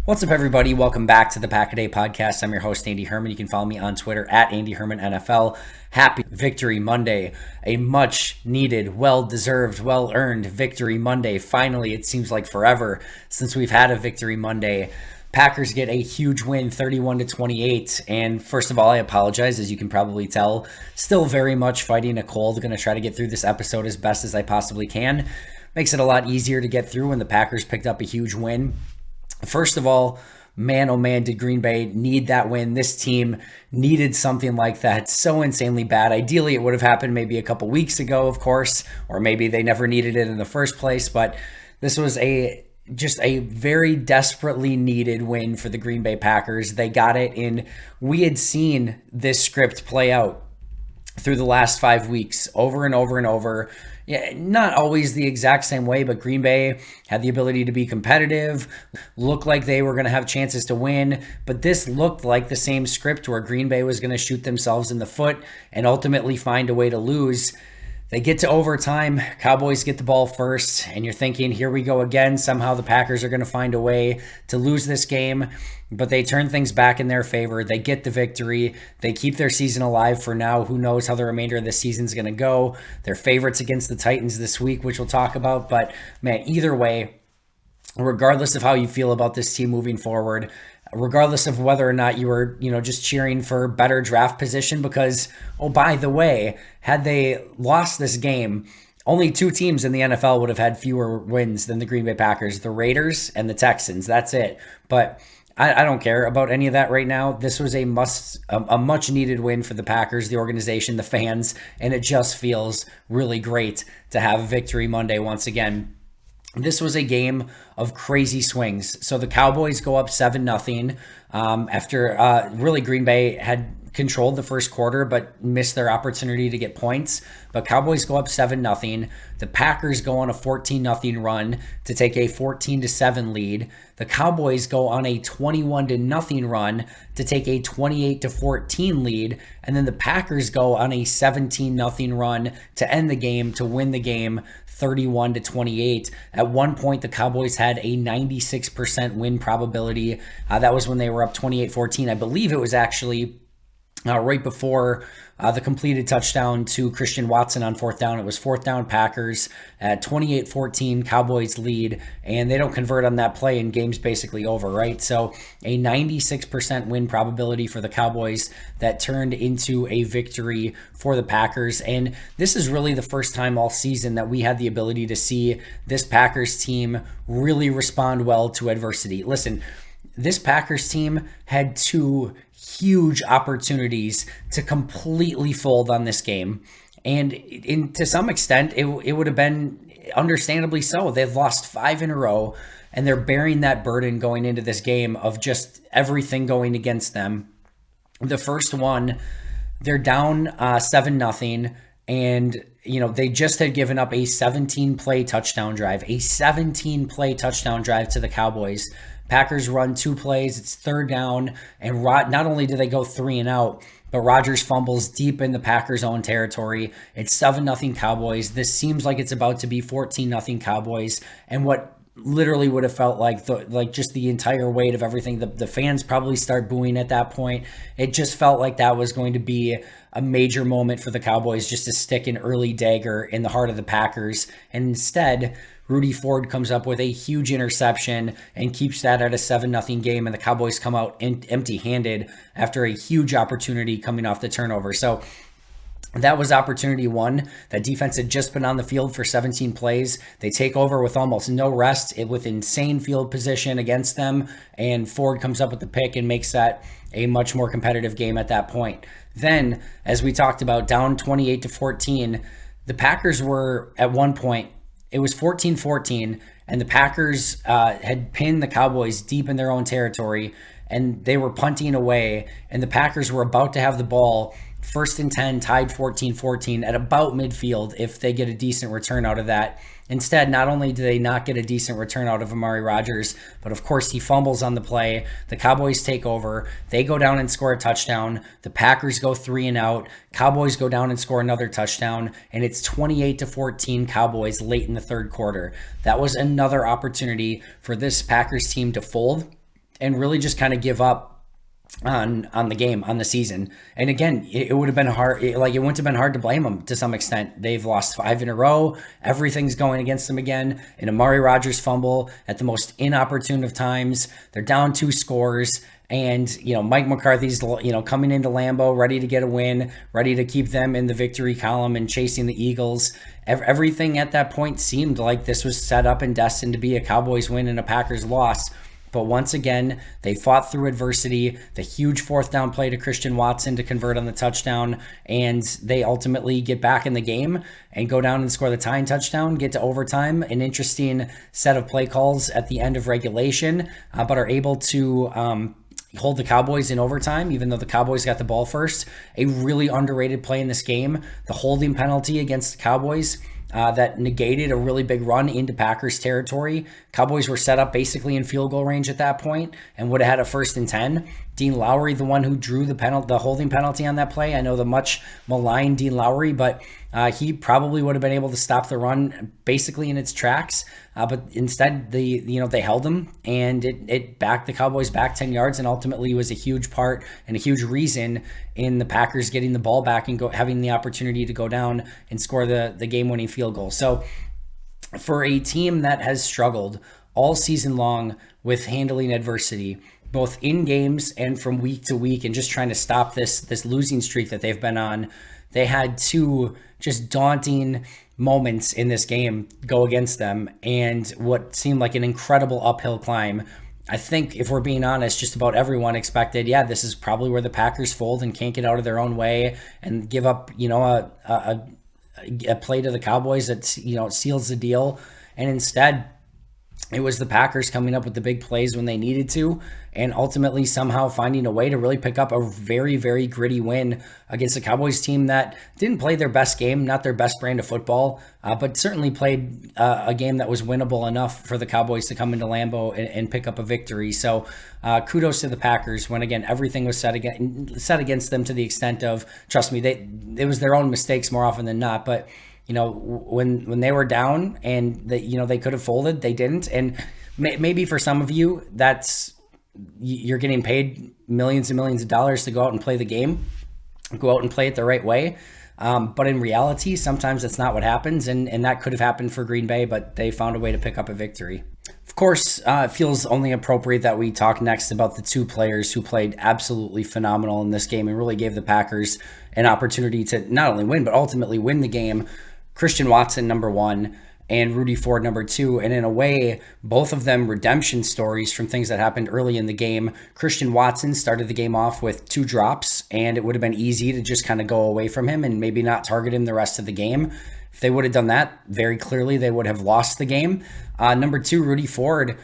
What's up, everybody? Welcome back to the Pack a Day podcast. I'm your host, Andy Herman. You can follow me on Twitter at Andy Herman NFL. Happy Victory Monday. A much needed, well-deserved, well-earned Victory Monday. Finally, it seems like forever since we've had a Victory Monday. Packers get a huge win, 31-28. And first of all, I apologize, as you can probably tell. Still very much fighting a cold. Going to try to get through this episode as best as I possibly can. Makes it a lot easier to get through when the Packers picked up a huge win. First of all, man, oh man, did Green Bay need that win. This team needed something like that so insanely bad. Ideally, it would have happened maybe a couple weeks ago, of course, or maybe they never needed it in the first place. But this was just a very desperately needed win for the Green Bay Packers. They got it, and we had seen this script play out through the last 5 weeks over and over and over. Yeah, not always the exact same way, but Green Bay had the ability to be competitive, looked like they were going to have chances to win, but this looked like the same script where Green Bay was going to shoot themselves in the foot and ultimately find a way to lose. They get to overtime, Cowboys get the ball first, and you're thinking, here we go again. Somehow the Packers are going to find a way to lose this game, but they turn things back in their favor. They get the victory. They keep their season alive for now. Who knows how the remainder of the season is going to go. They're favorites against the Titans this week, which we'll talk about, but man, either way, regardless of how you feel about this team moving forward, regardless of whether or not you were, just cheering for better draft position, because, oh, by the way, had they lost this game, only two teams in the NFL would have had fewer wins than the Green Bay Packers, the Raiders and the Texans. That's it. But I don't care about any of that right now. This was a much needed win for the Packers, the organization, the fans, and it just feels really great to have Victory Monday once again. This was a game of crazy swings. So the Cowboys go up 7-0 after really Green Bay had controlled the first quarter but missed their opportunity to get points. But Cowboys go up 7-0. The Packers go on a 14-0 run to take a 14-7 lead. The Cowboys go on a 21-0 run to take a 28-14 lead. And then the Packers go on a 17-0 run to end the game, to win the game 31-28. At one point, the Cowboys had a 96% win probability. That was when they were up 28-14. I believe it was actually right before the completed touchdown to Christian Watson on fourth down. It was fourth down Packers at 28-14, Cowboys lead, and they don't convert on that play and game's basically over, right? So a 96% win probability for the Cowboys that turned into a victory for the Packers. And this is really the first time all season that we had the ability to see this Packers team really respond well to adversity. Listen, this Packers team had two huge opportunities to completely fold on this game. And to some extent, it would have been understandably so. They've lost 5 in a row, and they're bearing that burden going into this game of just everything going against them. The first one, they're down 7-0, and they just had given up a 17-play touchdown drive, to the Cowboys. Packers run 2 plays, it's third down, and not only do they go 3 and out, but Rodgers fumbles deep in the Packers' own territory. It's 7-0 Cowboys. This seems like it's about to be 14-0 Cowboys, and what literally would have felt like just the entire weight of everything. The fans probably start booing at that point. It just felt like that was going to be a major moment for the Cowboys, just to stick an early dagger in the heart of the Packers. And instead, Rudy Ford comes up with a huge interception and keeps that at a 7-0 game, and the Cowboys come out empty-handed after a huge opportunity coming off the turnover. So that was opportunity one. That defense had just been on the field for 17 plays. They take over with almost no rest, with insane field position against them, and Ford comes up with the pick and makes that a much more competitive game at that point. Then, as we talked about, down 28-14, the Packers were at one point, it was 14-14, and the Packers had pinned the Cowboys deep in their own territory, and they were punting away, and the Packers were about to have the ball, first and 10, tied 14-14 at about midfield if they get a decent return out of that. Instead, not only do they not get a decent return out of Amari Rodgers, but of course he fumbles on the play. The Cowboys take over. They go down and score a touchdown. The Packers go 3 and out. Cowboys go down and score another touchdown, and it's 28-14 Cowboys late in the third quarter. That was another opportunity for this Packers team to fold and really just kind of give up on the game, on the season. And again, it would have been hard. It wouldn't have been hard to blame them to some extent. They've lost 5 in a row. Everything's going against them again. An Amari Rodgers fumble at the most inopportune of times. They're down 2 scores. And, Mike McCarthy's, coming into Lambeau, ready to get a win, ready to keep them in the victory column and chasing the Eagles. Everything at that point seemed like this was set up and destined to be a Cowboys win and a Packers loss. But once again, they fought through adversity, the huge 4th down play to Christian Watson to convert on the touchdown, and they ultimately get back in the game and go down and score the tying touchdown, get to overtime, an interesting set of play calls at the end of regulation, but are able to hold the Cowboys in overtime, even though the Cowboys got the ball first. A really underrated play in this game, the holding penalty against the Cowboys, that negated a really big run into Packers territory. Cowboys were set up basically in field goal range at that point and would have had a 1st and 10. Dean Lowry, the one who drew the holding penalty on that play. I know the much maligned Dean Lowry, but he probably would have been able to stop the run basically in its tracks. But instead, they held him, and it backed the Cowboys back 10 yards, and ultimately was a huge part and a huge reason in the Packers getting the ball back and having the opportunity to go down and score the game-winning field goal. So for a team that has struggled all season long with handling adversity, both in games and from week to week, and just trying to stop this losing streak that they've been on, they had 2 just daunting moments in this game go against them, and what seemed like an incredible uphill climb. I think, if we're being honest, just about everyone expected, this is probably where the Packers fold and can't get out of their own way and give up, a play to the Cowboys that, seals the deal. And instead, it was the Packers coming up with the big plays when they needed to, and ultimately somehow finding a way to really pick up a very, very gritty win against a Cowboys team that didn't play their best game, not their best brand of football, but certainly played a game that was winnable enough for the Cowboys to come into Lambeau and pick up a victory. So kudos to the Packers when, again, everything was set against them to the extent of, trust me, it was their own mistakes more often than not, but when they were down and they could have folded, they didn't. And maybe for some of you, you're getting paid millions and millions of dollars to go out and play the game, go out and play it the right way. But in reality, sometimes that's not what happens. And that could have happened for Green Bay, but they found a way to pick up a victory. Of course, it feels only appropriate that we talk next about the 2 players who played absolutely phenomenal in this game and really gave the Packers an opportunity to not only win, but ultimately win the game. Christian Watson, number 1, and Rudy Ford, number 2. And in a way, both of them redemption stories from things that happened early in the game. Christian Watson started the game off with 2 drops, and it would have been easy to just kind of go away from him and maybe not target him the rest of the game. If they would have done that, very clearly they would have lost the game. Number 2, Rudy Ford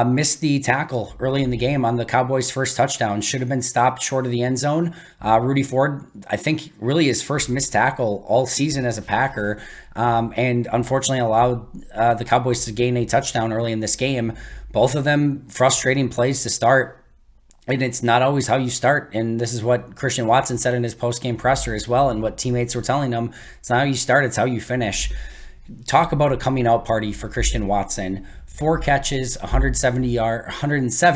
missed the tackle early in the game on the Cowboys' first touchdown. Should have been stopped short of the end zone. Rudy Ford, I think, really his first missed tackle all season as a Packer, and unfortunately allowed the Cowboys to gain a touchdown early in this game. Both of them frustrating plays to start. And it's not always how you start. And this is what Christian Watson said in his post-game presser as well, and what teammates were telling him. It's not how you start, it's how you finish. Talk about a coming out party for Christian Watson. 4 catches, 107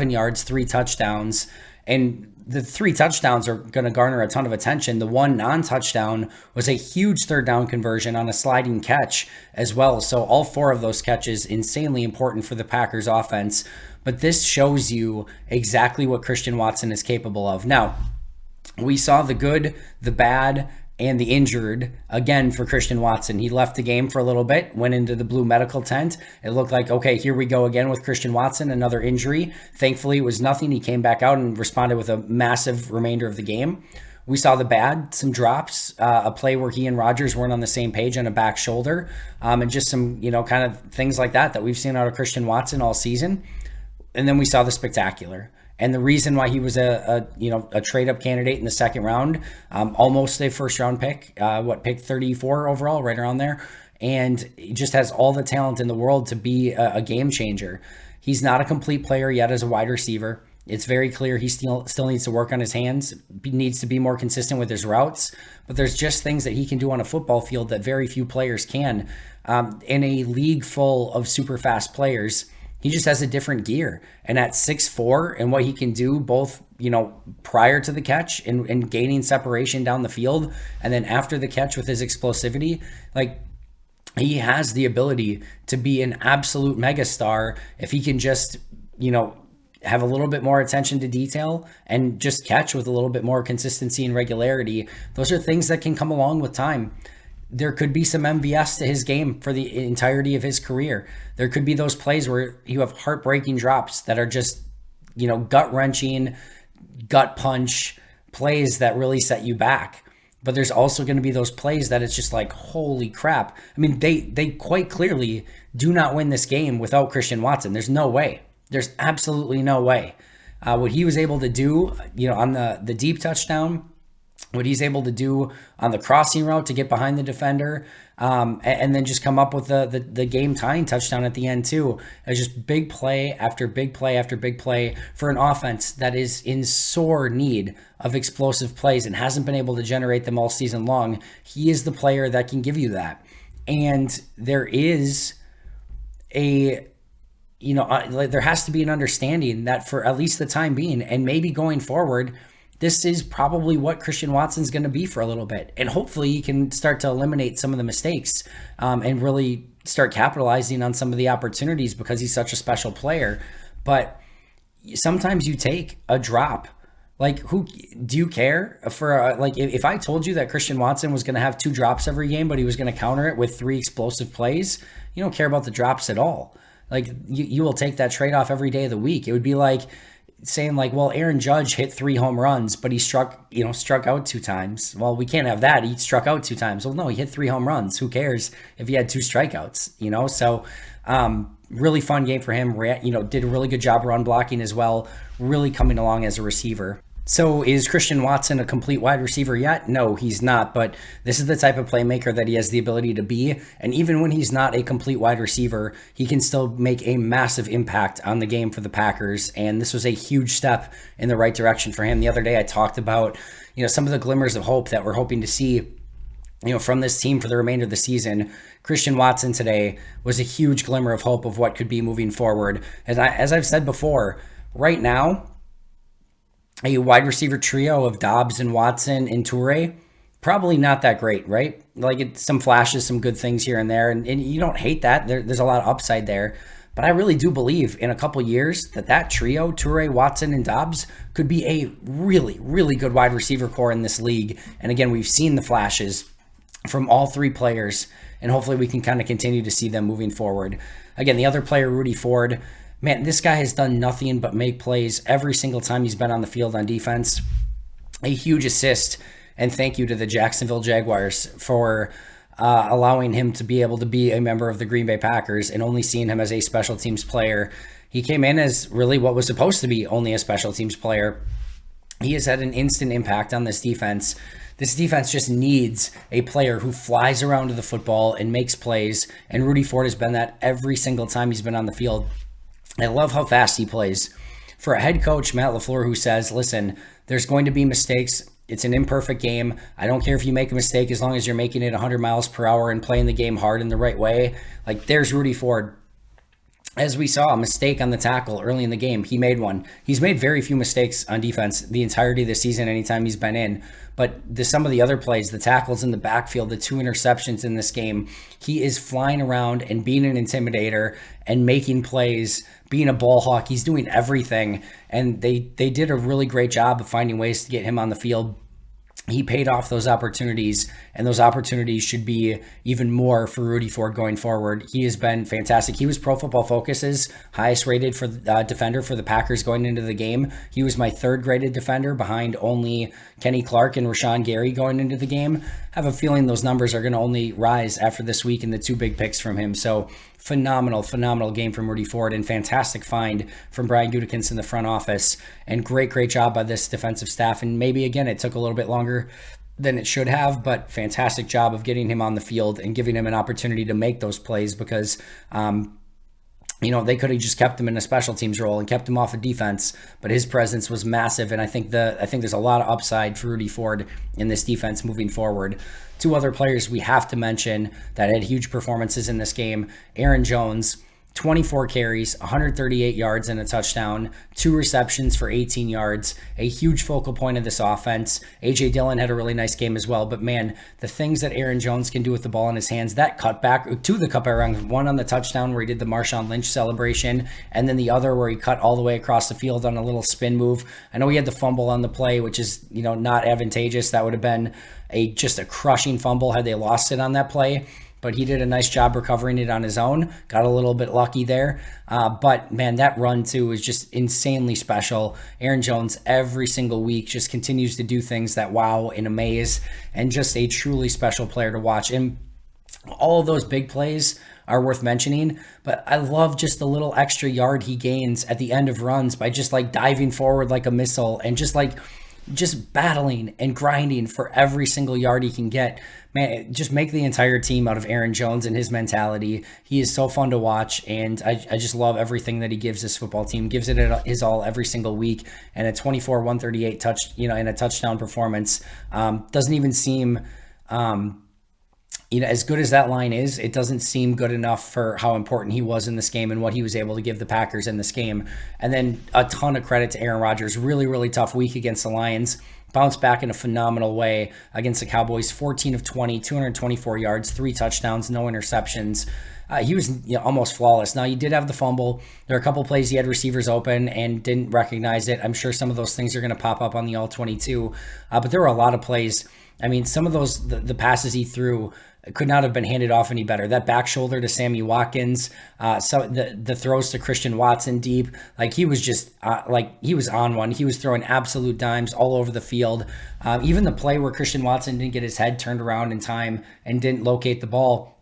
yards, 3 touchdowns. And the 3 touchdowns are going to garner a ton of attention. The 1 non-touchdown was a huge 3rd down conversion on a sliding catch as well. So all 4 of those catches, insanely important for the Packers offense. But this shows you exactly what Christian Watson is capable of. Now, we saw the good, the bad, and the injured again for Christian Watson. He left the game for a little bit, went into the blue medical tent. It looked like, okay, here we go again with Christian Watson, another injury. Thankfully, it was nothing. He came back out and responded with a massive remainder of the game. We saw the bad, some drops, a play where he and Rodgers weren't on the same page on a back shoulder, and just some, kind of things like that we've seen out of Christian Watson all season. And then we saw the spectacular. And the reason why he was a trade-up candidate in the 2nd round, almost a first-round pick, pick 34 overall, right around there, and he just has all the talent in the world to be a game changer. He's not a complete player yet as a wide receiver. It's very clear he still needs to work on his hands, needs to be more consistent with his routes, but there's just things that he can do on a football field that very few players can. In a league full of super fast players, He just has a different gear. And at 6'4", and what he can do both, prior to the catch and gaining separation down the field, and then after the catch with his explosivity, like, he has the ability to be an absolute megastar if he can just, have a little bit more attention to detail and just catch with a little bit more consistency and regularity. Those are things that can come along with time. There could be some MVS to his game for the entirety of his career. There could be those plays where you have heartbreaking drops that are just, gut-wrenching, gut punch plays that really set you back. But there's also going to be those plays that it's just like, holy crap. I mean, they quite clearly do not win this game without Christian Watson. There's no way. There's absolutely no way. What he was able to do, on the deep touchdown, what he's able to do on the crossing route to get behind the defender, and then just come up with the game-tying touchdown at the end too. It's just big play after big play after big play for an offense that is in sore need of explosive plays and hasn't been able to generate them all season long. He is the player that can give you that. And there is there has to be an understanding that for at least the time being, and maybe going forward, this is probably what Christian Watson's going to be for a little bit. And hopefully he can start to eliminate some of the mistakes and really start capitalizing on some of the opportunities because he's such a special player. But sometimes you take a drop. Like, who do you care for? If I told you that Christian Watson was going to have 2 drops every game, but he was going to counter it with 3 explosive plays, you don't care about the drops at all. Like, you will take that trade-off every day of the week. It would be like saying, like, well, Aaron Judge hit 3 home runs, but he struck out 2 times. Well, we can't have that. He struck out 2 times. Well, no, he hit 3 home runs. Who cares if he had 2 strikeouts, So really fun game for him. Did a really good job run blocking as well, really coming along as a receiver. So is Christian Watson a complete wide receiver yet? No, he's not, but this is the type of playmaker that he has the ability to be. And even when he's not a complete wide receiver, he can still make a massive impact on the game for the Packers. And this was a huge step in the right direction for him. The other day I talked about, some of the glimmers of hope that we're hoping to see, from this team for the remainder of the season. Christian Watson today was a huge glimmer of hope of what could be moving forward. As I've said before, right now, a wide receiver trio of Dobbs and Watson and Toure, probably not that great, right? Like, it's some flashes, some good things here and there, and you don't hate that. There's a lot of upside there. But I really do believe in a couple years that trio, Toure, Watson, and Dobbs, could be a really, really good wide receiver core in this league. And again, we've seen the flashes from all 3 players, and hopefully we can kind of continue to see them moving forward. Again, the other player, Rudy Ford, man, this guy has done nothing but make plays every single time he's been on the field on defense. A huge assist, and thank you to the Jacksonville Jaguars for allowing him to be able to be a member of the Green Bay Packers and only seeing him as a special teams player. He came in as really what was supposed to be only a special teams player. He has had an instant impact on this defense. This defense just needs a player who flies around to the football and makes plays, and Rudy Ford has been that every single time he's been on the field. I love how fast he plays. For a head coach, Matt LaFleur, who says, listen, there's going to be mistakes. It's an imperfect game. I don't care if you make a mistake as long as you're making it 100 miles per hour and playing the game hard in the right way. Like, there's Rudy Ford. As we saw, a mistake on the tackle early in the game. He made one. He's made very few mistakes on defense the entirety of the season anytime he's been in. But some of the other plays, the tackles in the backfield, the 2 interceptions in this game, he is flying around and being an intimidator and making plays, being a ball hawk. He's doing everything. And they did a really great job of finding ways to get him on the field. He paid off those opportunities, and those opportunities should be even more for Rudy Ford going forward. He has been fantastic. He was Pro Football Focus's highest rated for defender for the Packers going into the game. He was my 3rd graded defender behind only Kenny Clark and Rashawn Gary going into the game. I have a feeling those numbers are going to only rise after this week and the 2 big picks from him. So phenomenal game from Rudy Ford, and fantastic find from Brian Gutekunst in the front office, and great job by this defensive staff. And maybe, again, it took a little bit longer than it should have, but fantastic job of getting him on the field and giving him an opportunity to make those plays, because they could have just kept him in a special teams role and kept him off of defense, but his presence was massive. And I think there's a lot of upside for Rudy Ford in this defense moving forward. 2 other players we have to mention that had huge performances in this game: Aaron Jones, 24 carries, 138 yards and a touchdown, 2 receptions for 18 yards, a huge focal point of this offense. A.J. Dillon had a really nice game as well, but man, the things that Aaron Jones can do with the ball in his hands, that cutback, to the cutback round, one on the touchdown where he did the Marshawn Lynch celebration, and then the other where he cut all the way across the field on a little spin move. I know he had the fumble on the play, which is, not advantageous. That would have been just a crushing fumble had they lost it on that play. But he did a nice job recovering it on his own. Got a little bit lucky there. But man, that run too is just insanely special. Aaron Jones every single week just continues to do things that wow and amaze, and just a truly special player to watch. And all of those big plays are worth mentioning, but I love just the little extra yard he gains at the end of runs by just like diving forward like a missile and just battling and grinding for every single yard he can get. Man, just make the entire team out of Aaron Jones and his mentality. He is so fun to watch, and I just love everything that he gives this football team. Gives it his all every single week, and a 24, 138 in a touchdown performance doesn't even seem as good as that line is, it doesn't seem good enough for how important he was in this game and what he was able to give the Packers in this game. And then a ton of credit to Aaron Rodgers. Really, really tough week against the Lions. Bounced back in a phenomenal way against the Cowboys. 14 of 20, 224 yards, 3 touchdowns, no interceptions. He was almost flawless. Now, he did have the fumble. There are a couple plays he had receivers open and didn't recognize it. I'm sure some of those things are going to pop up on the All-22. But there were a lot of plays. I mean, some of those, the passes he threw could not have been handed off any better. That back shoulder to Sammy Watkins, so the throws to Christian Watson deep, he was just he was on one. He was throwing absolute dimes all over the field. Even the play where Christian Watson didn't get his head turned around in time and didn't locate the ball,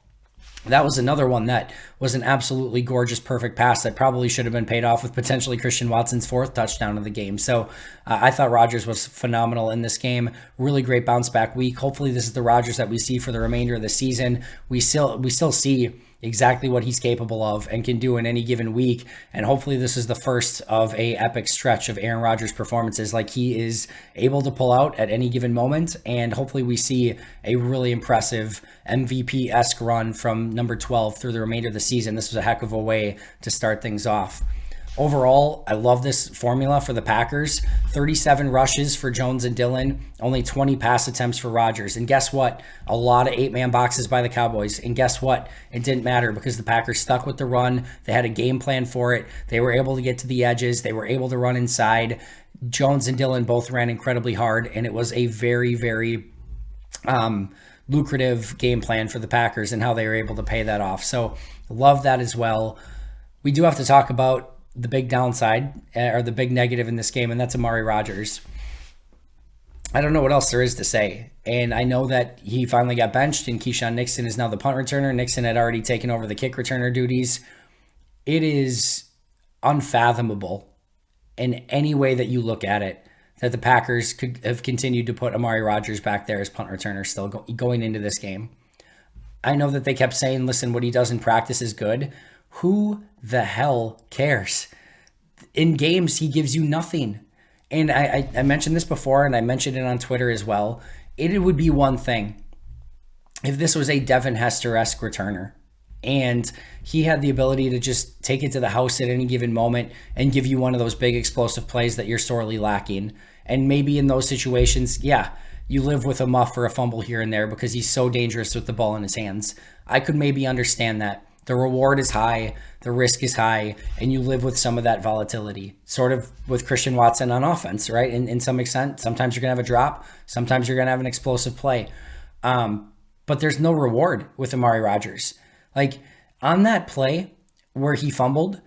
that was another one that was an absolutely gorgeous, perfect pass that probably should have been paid off with potentially Christian Watson's 4th touchdown of the game. So I thought Rodgers was phenomenal in this game. Really great bounce back week. Hopefully this is the Rodgers that we see for the remainder of the season. We still see exactly what he's capable of and can do in any given week. And hopefully this is the first of a epic stretch of Aaron Rodgers performances like he is able to pull out at any given moment. And hopefully we see a really impressive MVP-esque run from number 12 through the remainder of the season. This was a heck of a way to start things off. Overall, I love this formula for the Packers. 37 rushes for Jones and Dillon, only 20 pass attempts for Rodgers. And guess what? A lot of 8-man boxes by the Cowboys. And guess what? It didn't matter because the Packers stuck with the run. They had a game plan for it. They were able to get to the edges. They were able to run inside. Jones and Dillon both ran incredibly hard, and it was a very, very lucrative game plan for the Packers and how they were able to pay that off. So love that as well. We do have to talk about the big downside or the big negative in this game, and that's Amari Rodgers. I don't know what else there is to say. And I know that he finally got benched and Keyshawn Nixon is now the punt returner. Nixon had already taken over the kick returner duties. It is unfathomable in any way that you look at it that the Packers could have continued to put Amari Rodgers back there as punt returner still going into this game. I know that they kept saying, listen, what he does in practice is good. Who the hell cares? In games, he gives you nothing. And I mentioned this before, and I mentioned it on Twitter as well. It would be one thing if this was a Devin Hester-esque returner, and he had the ability to just take it to the house at any given moment and give you one of those big explosive plays that you're sorely lacking. And maybe in those situations, yeah, you live with a muff or a fumble here and there because he's so dangerous with the ball in his hands. I could maybe understand that. The reward is high, the risk is high, and you live with some of that volatility, sort of with Christian Watson on offense, right? In some extent, sometimes you're going to have a drop, sometimes you're going to have an explosive play. But there's no reward with Amari Rodgers. On that play where he fumbled,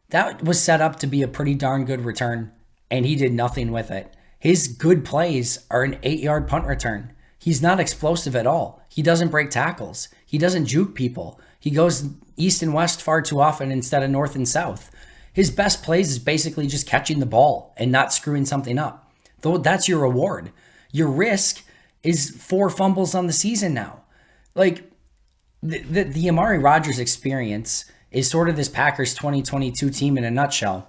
that was set up to be a pretty darn good return, and he did nothing with it. His good plays are an 8-yard punt return. He's not explosive at all. He doesn't break tackles. He doesn't juke people. He goes east and west far too often instead of north and south. His best plays is basically just catching the ball and not screwing something up. Though that's your reward. Your risk is 4 fumbles on the season now. The Amari Rodgers experience is sort of this Packers 2022 team in a nutshell.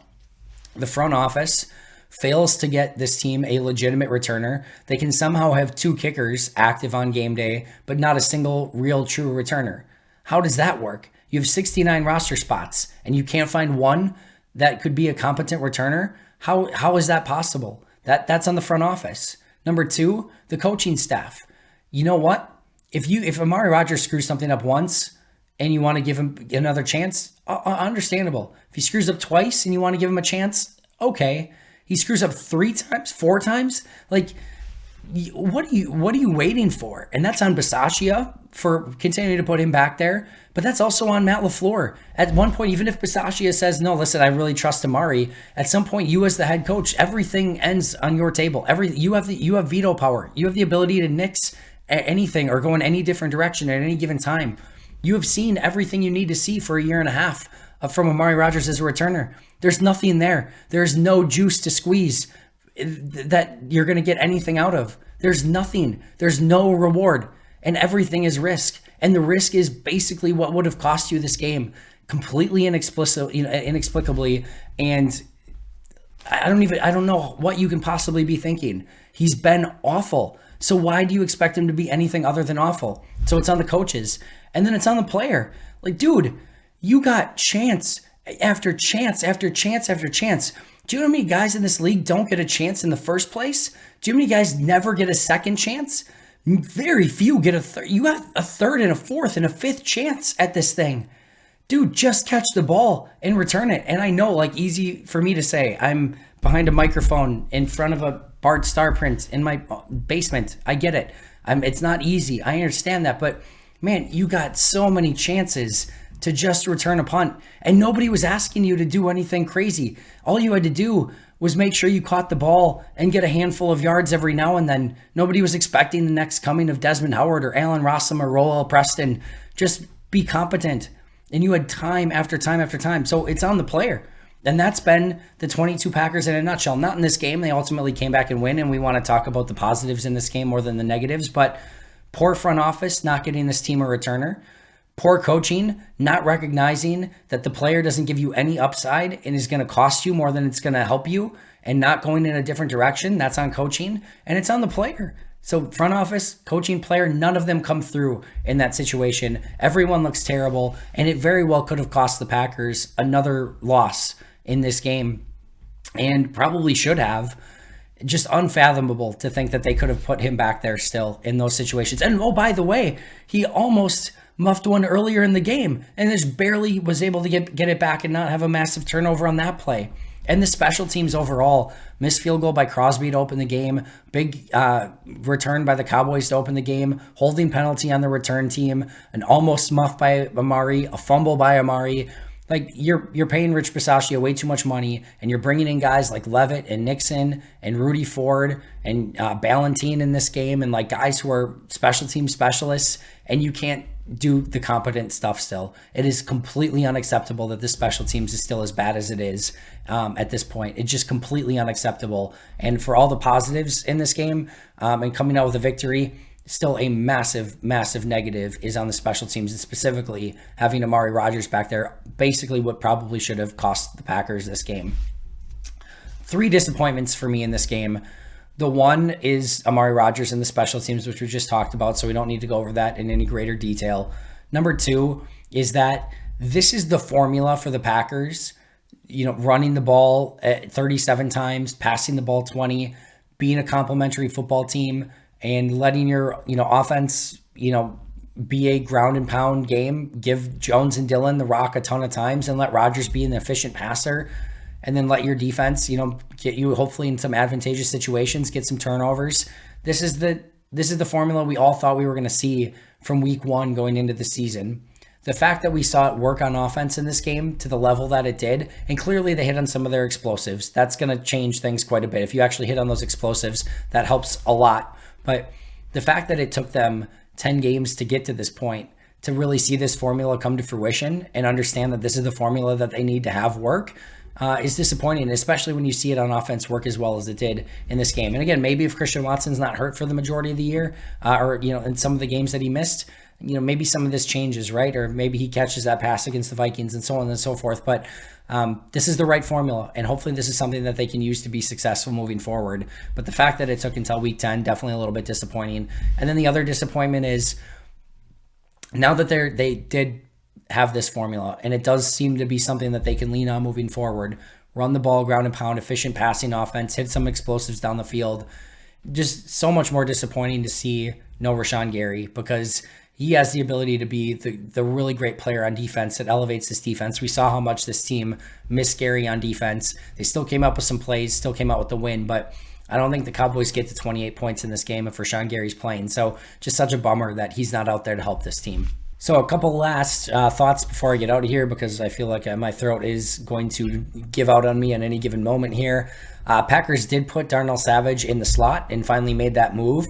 The front office fails to get this team a legitimate returner. They can somehow have 2 kickers active on game day, but not a single real true returner. How does that work? You have 69 roster spots and you can't find one that could be a competent returner. How is that possible? That's on the front office. Number two, the coaching staff. You know what? If Amari Rodgers screws something up once and you want to give him another chance, understandable. If he screws up twice and you want to give him a chance, okay. He screws up 3 times, 4 times, like, what are you waiting for? And that's on Bisaccia for continuing to put him back there, but that's also on Matt LaFleur. At one point, even if Bisaccia says, no, listen, I really trust Amari, at some point, you as the head coach, everything ends on your table. You have veto power. You have the ability to nix anything or go in any different direction at any given time. You have seen everything you need to see for a year and a half from Amari Rodgers as a returner. There's nothing there. There's no juice to squeeze that you're going to get anything out of. There's nothing. There's no reward. And everything is risk. And the risk is basically what would have cost you this game completely inexplicably. And I don't know what you can possibly be thinking. He's been awful. So why do you expect him to be anything other than awful? So it's on the coaches. And then it's on the player. Like, dude, you got chance after chance after chance after chance. Do you know how many guys in this league don't get a chance in the first place? Do you know how many guys never get a second chance? Very few get a third. You got a third and a fourth and a fifth chance at this thing. Dude, just catch the ball and return it. And I know, like, easy for me to say. I'm behind a microphone in front of a Bart Starr print in my basement. I get it. It's not easy. I understand that. But, man, you got so many chances to just return a punt. And nobody was asking you to do anything crazy. All you had to do was make sure you caught the ball and get a handful of yards every now and then. Nobody was expecting the next coming of Desmond Howard or Allen Rossum or Roel Preston. Just be competent. And you had time after time after time. So it's on the player. And that's been the 22 Packers in a nutshell. Not in this game. They ultimately came back and win, and we want to talk about the positives in this game more than the negatives. But poor front office, not getting this team a returner. Poor coaching, not recognizing that the player doesn't give you any upside and is going to cost you more than it's going to help you, and not going in a different direction. That's on coaching, and it's on the player. So front office, coaching, player, none of them come through in that situation. Everyone looks terrible, and it very well could have cost the Packers another loss in this game, and probably should have. Just unfathomable to think that they could have put him back there still in those situations. And oh, by the way, he almost muffed one earlier in the game and just barely was able to get it back and not have a massive turnover on that play. And the special teams overall, missed field goal by Crosby to open the game, big return by the Cowboys to open the game, holding penalty on the return team, an almost muff by Amari, a fumble by Amari. Like, you're paying Rich Bisaccia way too much money, and you're bringing in guys like Levitt and Nixon and Rudy Ford and Ballantine in this game, and like guys who are special team specialists, and you can't do the competent stuff still. It is completely unacceptable that the special teams is still as bad as it is at this point. It's just completely unacceptable. And for all the positives in this game and coming out with a victory, still a massive, massive negative is on the special teams, and specifically having Amari Rodgers back there, basically what probably should have cost the Packers this game. 3 disappointments for me in this game. The one is Amari Rodgers and the special teams, which we just talked about, so we don't need to go over that in any greater detail. Number 2 is that this is the formula for the Packers, running the ball 37 times, passing the ball 20, being a complementary football team, and letting your, offense, be a ground and pound game. Give Jones and Dillon the rock a ton of times and let Rodgers be an efficient passer. And then let your defense, get you hopefully in some advantageous situations, get some turnovers. This is the formula we all thought we were going to see from week 1 going into the season. The fact that we saw it work on offense in this game to the level that it did, and clearly they hit on some of their explosives. That's going to change things quite a bit. If you actually hit on those explosives, that helps a lot. But the fact that it took them 10 games to get to this point, to really see this formula come to fruition and understand that this is the formula that they need to have work, is disappointing, especially when you see it on offense work as well as it did in this game. And again, maybe if Christian Watson's not hurt for the majority of the year, or in some of the games that he missed, maybe some of this changes, right? Or maybe he catches that pass against the Vikings and so on and so forth. But this is the right formula, and hopefully this is something that they can use to be successful moving forward. But the fact that it took until week 10, definitely a little bit disappointing. And then the other disappointment is, now that they did have this formula, and it does seem to be something that they can lean on moving forward. Run the ball, ground and pound, efficient passing offense, hit some explosives down the field. Just so much more disappointing to see no Rashawn Gary, because he has the ability to be the really great player on defense that elevates this defense. We saw how much this team missed Gary on defense. They still came up with some plays, still came out with the win, but I don't think the Cowboys get to 28 points in this game if Rashawn Gary's playing. So just such a bummer that he's not out there to help this team. So a couple last thoughts before I get out of here, because I feel like my throat is going to give out on me at any given moment here. Packers did put Darnell Savage in the slot and finally made that move.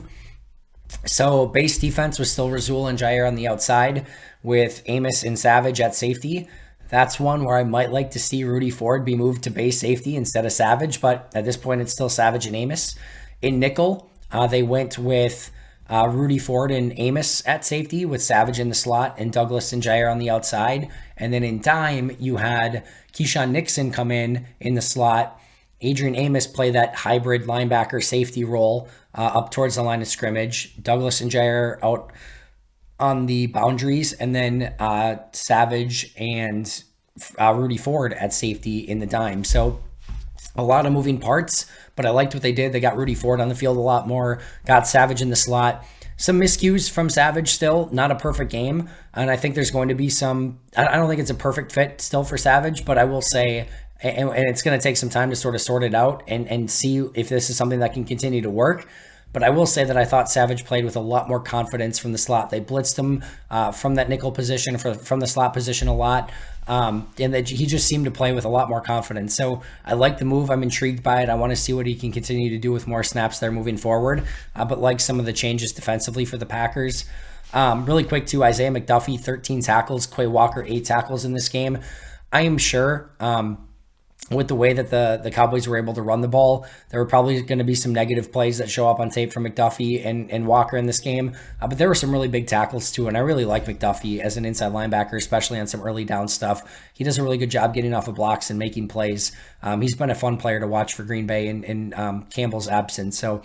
So base defense was still Rasul and Jair on the outside with Amos and Savage at safety. That's one where I might like to see Rudy Ford be moved to base safety instead of Savage, but at this point it's still Savage and Amos. In nickel, they went with Rudy Ford and Amos at safety with Savage in the slot and Douglas and Jair on the outside. And then in dime, you had Keyshawn Nixon come in the slot. Adrian Amos play that hybrid linebacker safety role up towards the line of scrimmage. Douglas and Jair out on the boundaries, and then Savage and Rudy Ford at safety in the dime. So a lot of moving parts, but I liked what they did. They got Rudy Ford on the field a lot more, got Savage in the slot. Some miscues from Savage still, not a perfect game. And I think there's going to be some, I don't think it's a perfect fit still for Savage, but I will say, and it's going to take some time to sort of sort it out and see if this is something that can continue to work. But I will say that I thought Savage played with a lot more confidence from the slot. They blitzed him from that nickel position, from the slot position a lot. And that he just seemed to play with a lot more confidence. So I like the move. I'm intrigued by it. I want to see what he can continue to do with more snaps there moving forward. But like some of the changes defensively for the Packers. Really quick too, Isaiah McDuffie, 13 tackles. Quay Walker, 8 tackles in this game. I am sure with the way that the Cowboys were able to run the ball, there were probably going to be some negative plays that show up on tape from McDuffie and Walker in this game. But there were some really big tackles too, and I really like McDuffie as an inside linebacker, especially on some early down stuff. He does a really good job getting off of blocks and making plays. He's been a fun player to watch for Green Bay in Campbell's absence. So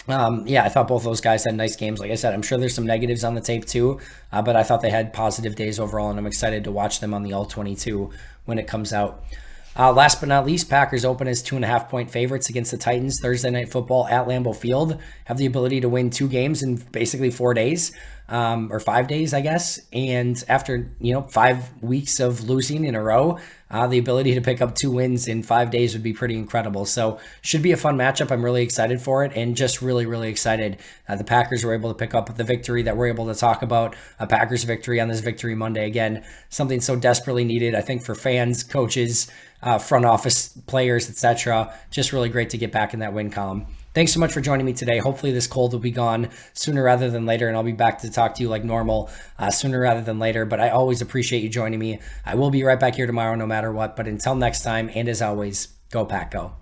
I thought both those guys had nice games. Like I said, I'm sure there's some negatives on the tape too, but I thought they had positive days overall, and I'm excited to watch them on the All-22 when it comes out. Last but not least, Packers open as 2.5-point favorites against the Titans Thursday Night Football at Lambeau Field. Have the ability to win 2 games in basically 4 days, or 5 days, I guess. And after 5 weeks of losing in a row, the ability to pick up 2 wins in 5 days would be pretty incredible. So should be a fun matchup. I'm really excited for it, and just really, really excited. The Packers were able to pick up the victory that we're able to talk about. A Packers victory on this Victory Monday. Again, something so desperately needed, I think, for fans, coaches, front office players, etc. Just really great to get back in that win column. Thanks so much for joining me today. Hopefully this cold will be gone sooner rather than later, and I'll be back to talk to you like normal sooner rather than later. But I always appreciate you joining me. I will be right back here tomorrow no matter what. But until next time, and as always, go Pack Go.